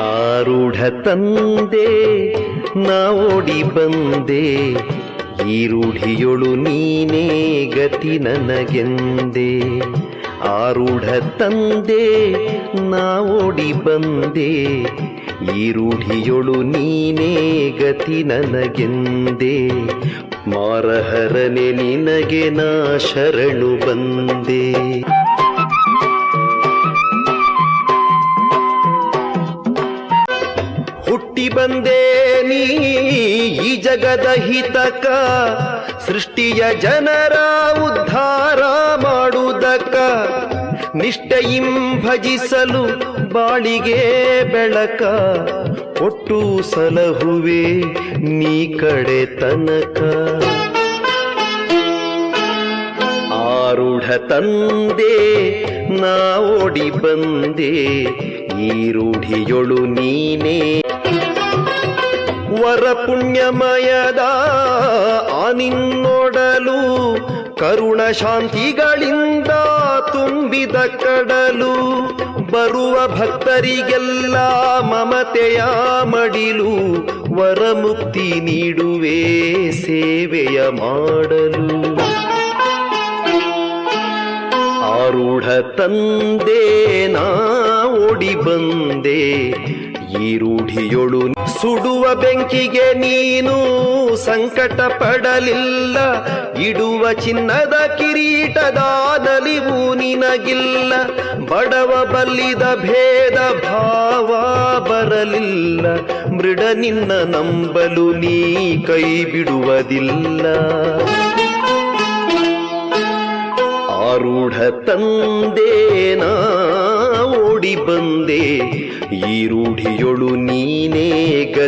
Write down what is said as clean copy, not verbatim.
ಆರೂಢ ತಂದೆ ನಾ ಓಡಿ ಬಂದೆ, ಈ ರೂಢಿಯೊಳು ನೀನೇ ಗತಿ ನನಗೆಂದೆ. ಆರೂಢ ತಂದೆ ನಾ ಓಡಿ ಬಂದೆ, ಈ ರೂಢಿಯೊಳು ನೀನೇ ಗತಿ ನನಗೆಂದೆ. ಮಾರಹರನೆ ನಿನಗೆ ನಾ ಶರಣು ಬಂದೆ. ಹುಟ್ಟಿ ಬಂದೆ ನೀ ಈ ಜಗದ ಹಿತಕ, ಸೃಷ್ಟಿಯ ಜನರ ಉದ್ಧಾರ ಮಾಡುವುದಕ್ಕ. ನಿಷ್ಠೆಯಿಂ ಭಜಿಸಲು ಬಾಳಿಗೆ ಬೆಳಕ, ಕೊಟ್ಟು ಸಲಹುವೆ ನೀ ಕಡೆ ತನಕ. ಆರೂಢ ತಂದೆ ನಾ ಓಡಿ ಬಂದೆ, ಈ ರೂಢಿಯೊಳು ನೀನೇ. ವರ ಪುಣ್ಯಮಯದ ಆನಿನ್ನೊಡಲು, ಕರುಣ ಶಾಂತಿಗಳಿಂದ ತುಂಬಿದ ಕಡಲು. ಬರುವ ಭಕ್ತರಿಗೆಲ್ಲ ಮಮತೆಯ ಮಡಿಲು, ವರಮುಕ್ತಿ ನೀಡುವೆ ಸೇವೆಯ ಮಾಡಲು. ಆರೂಢ ತಂದೆ ನಾ ಓಡಿ ಬಂದೆ, ಈ ರೂಢಿಯೊಳು. ಸುಡುವ ಬೆಂಕಿಗೆ ನೀನು ಸಂಕಟ ಪಡಲಿಲ್ಲ, ಇಡುವ ಚಿನ್ನದ ಕಿರೀಟದ ನಲಿವು ನಿನಗಿಲ್ಲ. ಬಡವ ಬಲ್ಲಿದ ಭೇದ ಭಾವ ಬರಲಿಲ್ಲ, ಮೃಡ ನಿನ್ನ ನಂಬಲು ನೀ ಕೈ ಬಿಡುವುದಿಲ್ಲ. ಆರೂಢ ತಂದೆ ನಾ ಓಡಿ ಬಂದೆ, ಈ ರೂಢಿಯೊಳು ನೀನೇ ಗತಿ.